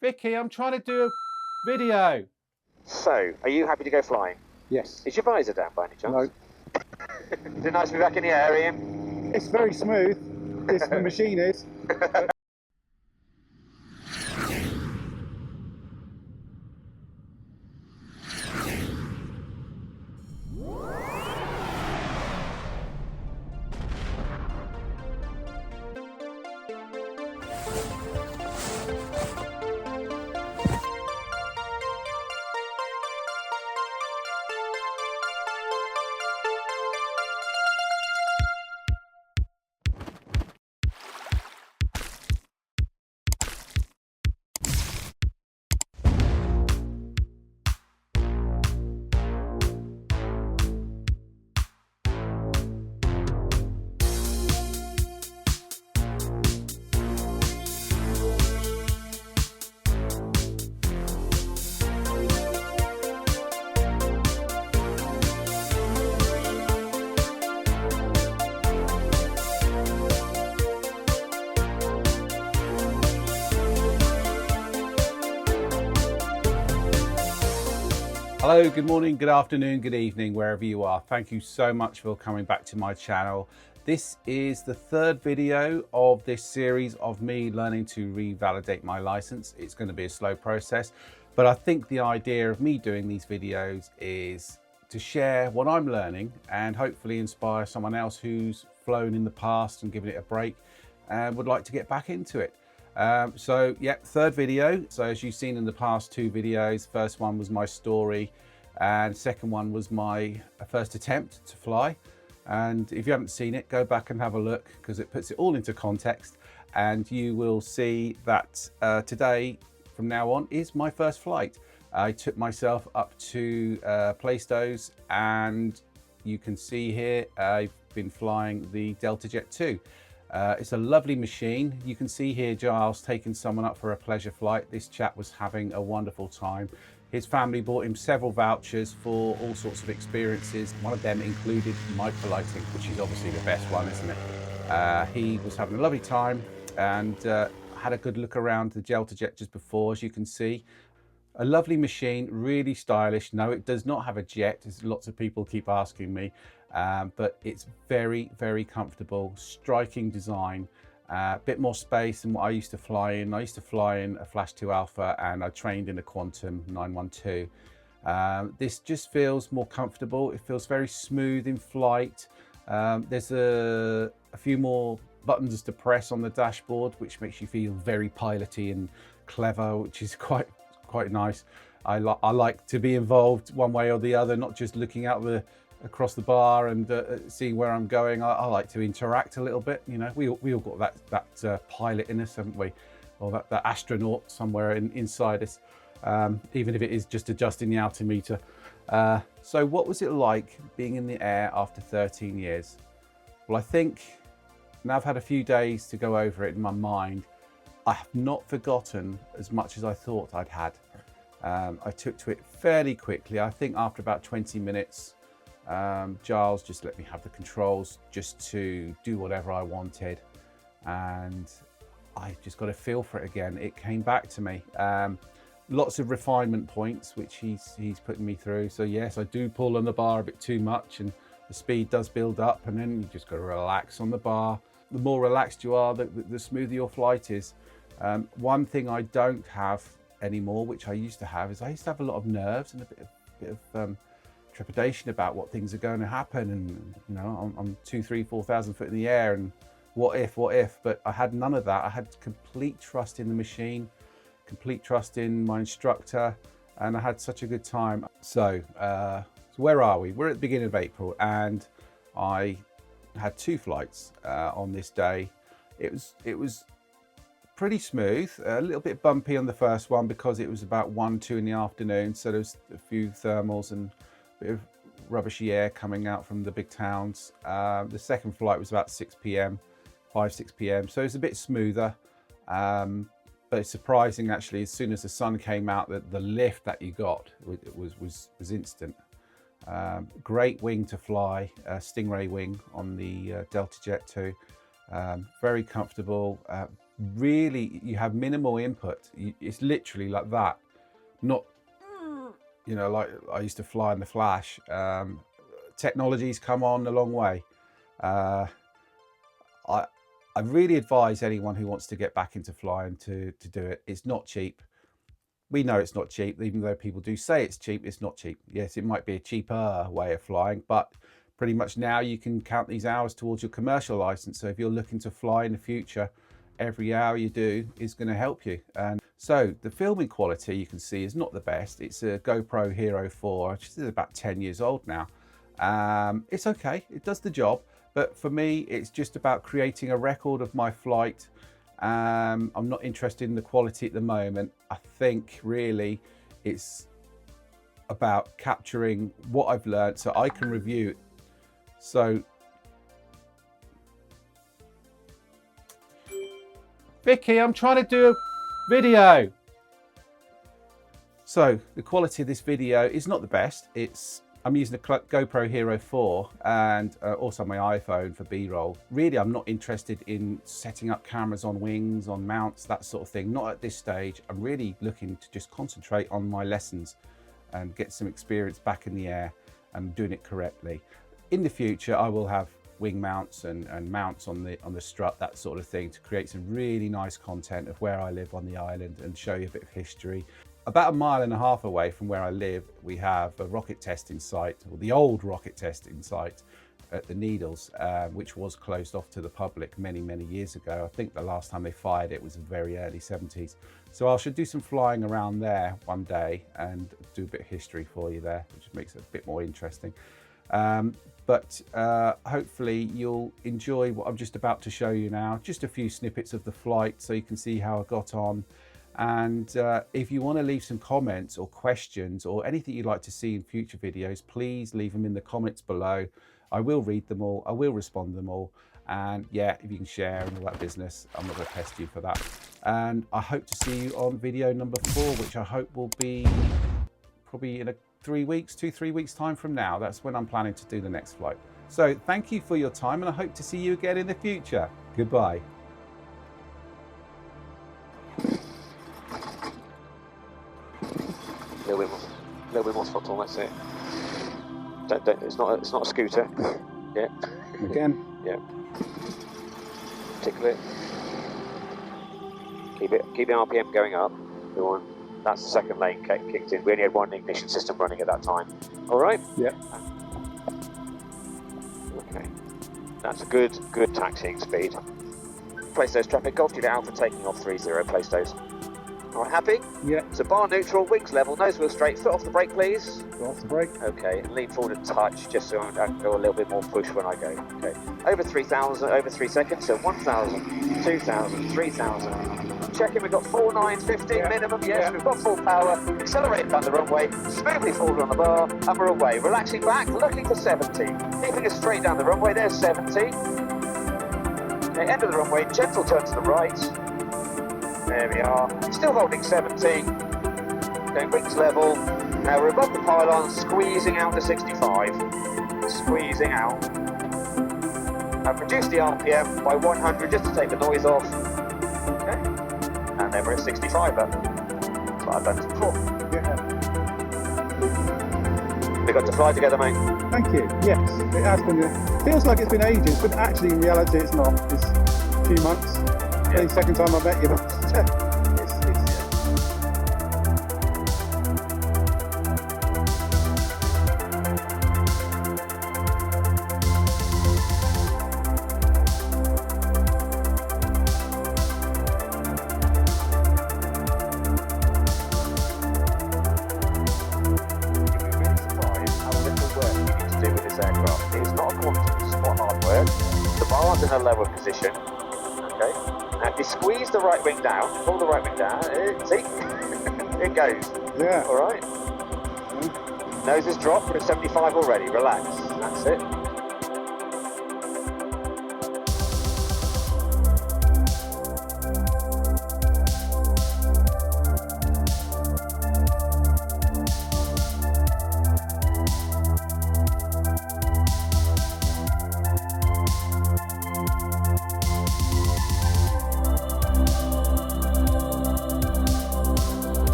Vicky, I'm trying to do a video. So, are you happy to go flying? Yes. Is your visor down by any chance? No. Is it nice to be back in the air, Ian? It's very smooth. The machine is. Hello, good morning, good afternoon, good evening, wherever you are. Thank you so much for coming back to my channel. This is the third video of this series of me learning to revalidate my license. It's going to be a slow process, but I think the idea of me doing these videos is to share what I'm learning and hopefully inspire someone else who's flown in the past and given it a break and would like to get back into it. So yeah, third video. So as you've seen in the past two videos, first one was my story and second one was my first attempt to fly. And if you haven't seen it, go back and have a look because it puts it all into context, and you will see that today from now on is my first flight. I took myself up to Plaistows, and you can see here I've been flying the Delta Jet 2. It's a lovely machine. You can see here Giles taking someone up for a pleasure flight. This chap was having a wonderful time. His family bought him several vouchers for all sorts of experiences. One of them included microlighting, which is obviously the best one, isn't it? He was having a lovely time and had a good look around the Delta Jet just before, as you can see. A lovely machine, really stylish. No, it does not have a jet, as lots of people keep asking me, but it's very, very comfortable, striking design, a bit more space than what I used to fly in. I used to fly in a Flash 2 Alpha and I trained in a Quantum 912. This just feels more comfortable. It feels very smooth in flight. There's a few more buttons to press on the dashboard, which makes you feel very piloty and clever, which is quite nice. I like to be involved one way or the other, not just looking out across the bar and seeing where I'm going. I like to interact a little bit. You know, we all got that pilot in us, haven't we? Or that astronaut somewhere inside us, even if it is just adjusting the altimeter. So what was it like being in the air after 13 years? Well, I think now I've had a few days to go over it in my mind. I have not forgotten as much as I thought I'd had. I took to it fairly quickly. I think after about 20 minutes, Giles just let me have the controls just to do whatever I wanted. And I just got a feel for it again. It came back to me. Lots of refinement points, which he's putting me through. So yes, I do pull on the bar a bit too much and the speed does build up, and then you just got to relax on the bar. The more relaxed you are, the smoother your flight is. One thing I don't have anymore, which I used to have, is I used to have a lot of nerves and a bit of trepidation about what things are going to happen. And you know, I'm 2,000, 3,000, 4,000 foot in the air, and what if? But I had none of that. I had complete trust in the machine, complete trust in my instructor, and I had such a good time. So where are we? We're at the beginning of April, and I had two flights on this day. It was pretty smooth, a little bit bumpy on the first one because it was about 1, 2 in the afternoon, so there was a few thermals and a bit of rubbishy air coming out from the big towns. The second flight was about 6 p.m, 5, 6 p.m, so it's a bit smoother, but it's surprising actually. As soon as the sun came out, that the lift that you got was instant. Great wing to fly, Stingray wing on the Delta Jet 2. Very comfortable, really, you have minimal input. It's literally like that, not, you know, like I used to fly in the Flash. Technology's come on a long way. I really advise anyone who wants to get back into flying to do it. It's not cheap. We know it's not cheap, even though people do say it's cheap. It's not cheap. Yes, it might be a cheaper way of flying, but pretty much now you can count these hours towards your commercial license. So if you're looking to fly in the future, every hour you do is going to help you. And so the filming quality, you can see, is not the best. It's a GoPro Hero 4, which is about 10 years old now. It's okay, it does the job. But for me, it's just about creating a record of my flight. I'm not interested in the quality at the moment. I think really it's about capturing what I've learned so I can review it. So, Vicky, I'm trying to do a video. So the quality of this video is not the best. I'm using the GoPro Hero 4 and also my iPhone for B-roll. Really, I'm not interested in setting up cameras on wings, on mounts, that sort of thing. Not at this stage. I'm really looking to just concentrate on my lessons and get some experience back in the air and doing it correctly. In the future, I will have wing mounts and mounts on the strut, that sort of thing, to create some really nice content of where I live on the island and show you a bit of history. About 1.5 miles away from where I live, we have a rocket testing site, or the old rocket testing site at the Needles, which was closed off to the public many, many years ago. I think the last time they fired it was in the very early 70s. So I should do some flying around there one day and do a bit of history for you there, which makes it a bit more interesting. But hopefully you'll enjoy what I'm just about to show you now. Just a few snippets of the flight so you can see how I got on. And if you want to leave some comments or questions or anything you'd like to see in future videos, please leave them in the comments below. I will read them all. I will respond to them all. And yeah, if you can share and all that business, I'm not going to pest you for that. And I hope to see you on video number 4, which I hope will be probably in 3 weeks, 2-3 weeks time from now. That's when I'm planning to do the next flight. So thank you for your time, and I hope to see you again in the future. Goodbye. A little bit more throttle, that's it. It's not a scooter. Yeah. Again. Yeah. Tickle it. Keep the RPM going up. Go on. That's the second lane kicked in. We only had one ignition system running at that time. All right. Yeah. Okay. That's a good taxiing speed. Place those traffic. Golf Juliet Alpha taking off 30. Place those. All right, happy? Yeah. So bar neutral, wings level, nose wheel straight, foot off the brake, please. Go off the brake. Okay, and lean forward a touch, just so I can go a little bit more push when I go. Okay. Over 3,000, over 3 seconds, so 1,000, 2,000, 3,000. Checking, we've got 4,950 minimum, yes, Yeah. we've got full power. Accelerating down the runway, smoothly forward on the bar, and we're away. Relaxing back, looking for 70. Keeping us straight down the runway, there's 70. Okay, end of the runway, gentle turn to the right. There we are. Still holding 70. Going wings level. Now we're above the pylon, squeezing out to 65. Squeezing out. I've reduced the RPM by 100 just to take the noise off. Okay. And then we're at 65 then. That's what I've done before. Yeah. We got to fly together, mate. Thank you. Yes, it has been. Feels like it's been ages, but actually in reality it's not. It's a few months. Yeah. The second time I met you. But aircraft. It's not a quantity, it's not hard work. The bar's in a lower position. Okay. Now if you squeeze the right wing down, pull the right wing down, see? It goes. yeah. Alright. Nose is dropped, we're at 75 already, relax. That's it.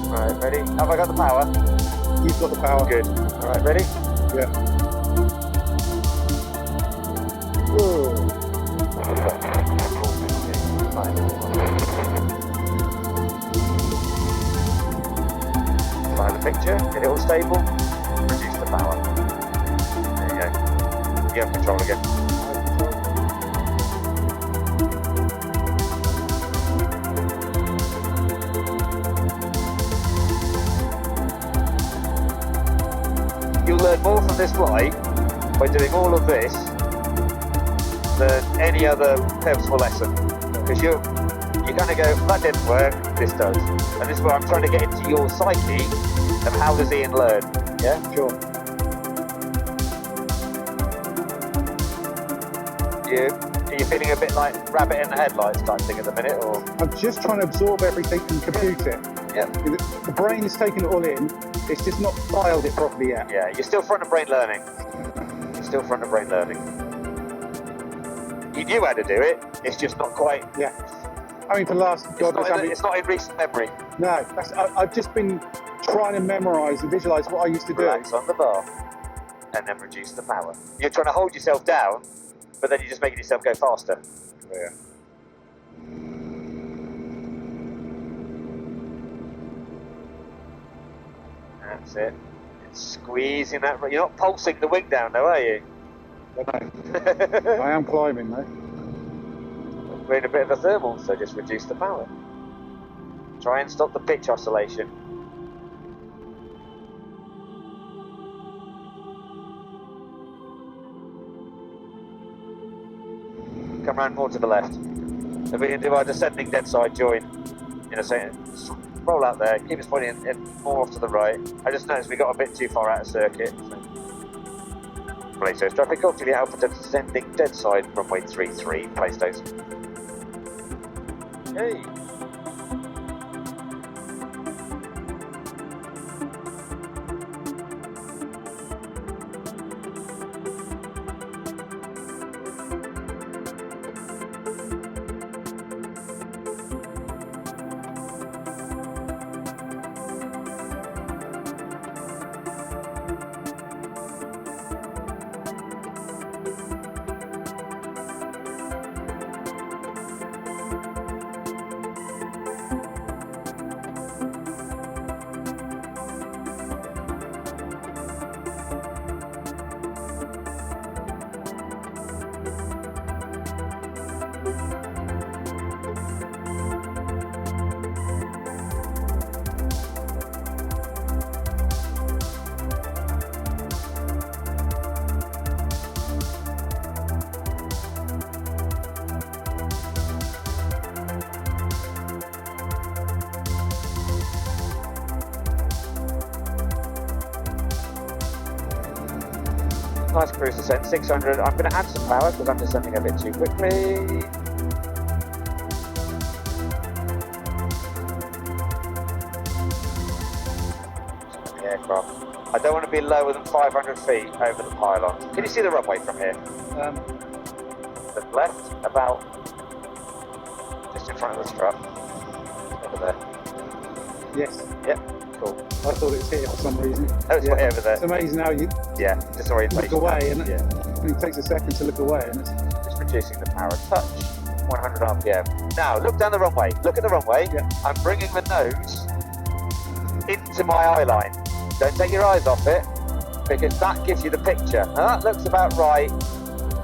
Right, ready? Have I got the power? You've got the power. Good. All right, ready? Yeah. Whoa. Find the picture, get it all stable, reduce the power. There you go. You have control again. You'll learn more from this flight by doing all of this than any other purposeful lesson. Because you're going to go, that didn't work, this does. And this is where I'm trying to get into your psyche of how does Ian learn. Yeah? Sure. Are you feeling a bit like rabbit in the headlights type thing at the minute? Or I'm just trying to absorb everything and compute it. Yeah. The brain is taking it all in. It's just not dialed it properly yet. Yeah, you're still front of brain learning. You're still front of brain learning. You knew how to do it, it's just not quite. Yeah. I mean, for the last, It's not in recent memory. No, I've just been trying to memorise and visualise what I used to do. Relax on the bar and then reduce the power. You're trying to hold yourself down, but then you're just making yourself go faster. Yeah. That's it. It's squeezing that. You're not pulsing the wing down, though, are you? I am climbing, though. We're in a bit of a thermal, so just reduce the power. Try and stop the pitch oscillation. Come round more to the left. If we can do our descending dead side join in a second. Roll out there, keep us pointing in more off to the right. I just noticed we got a bit too far out of circuit. So. Plaistows traffic up to the Alpha descending dead side, runway 33, Plaistows. Hey. Nice cruise descent, 600. I'm going to add some power because I'm descending a bit too quickly. The aircraft. I don't want to be lower than 500 feet over the pylons. Can you see the runway from here? The left, about just in front of the strut. Over there. Yes. Yep, cool. I thought it was here for some reason. Oh, it's way over there. It's amazing how you Yeah, disorientation. look away and Yeah. it takes a second to look away. And it's, Just reducing the power a touch. 100 RPM. Now, look down the runway. Look at the runway. Yeah. I'm bringing the nose into my eye line. Don't take your eyes off it, because that gives you the picture. Now, that looks about right.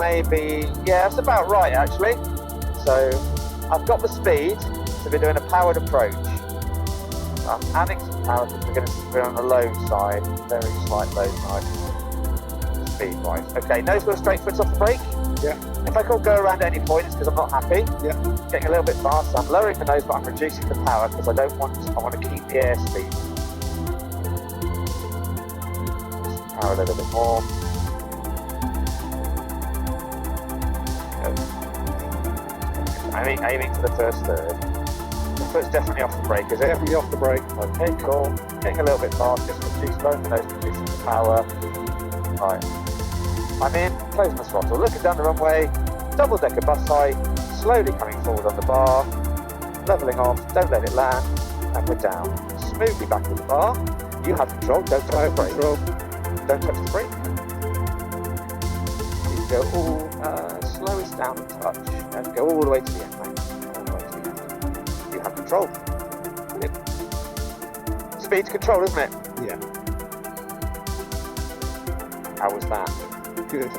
Maybe, yeah, that's about right, actually. So, I've got the speed, so we're doing a powered approach. I'm adding some power because we're going to be on the low side, very slight low side, speed-wise. Okay, nose wheel straight foot off the brake. yeah, If I can't go around at any point, it's because I'm not happy. yeah. Getting a little bit fast, so I'm lowering the nose, but I'm reducing the power because I want to keep the airspeed. Just power a little bit more. Aiming for the first third. The foot's definitely off the brake, is it? Definitely off the brake. Okay, cool. Getting a little bit fast, just reduce both the nose, reducing the power. Right. I'm in, closing the throttle, looking down the runway, double-decker bus height, slowly coming forward on the bar, levelling off, don't let it land, and we're down. smoothly back of the bar. You have control, don't touch the brake. Control. Don't touch the brake. You go all, slow us down a touch and go all the way to the end, mate. All the way to the end. You have control. Brilliant. Speed control, isn't it? Yeah. How was that? Good.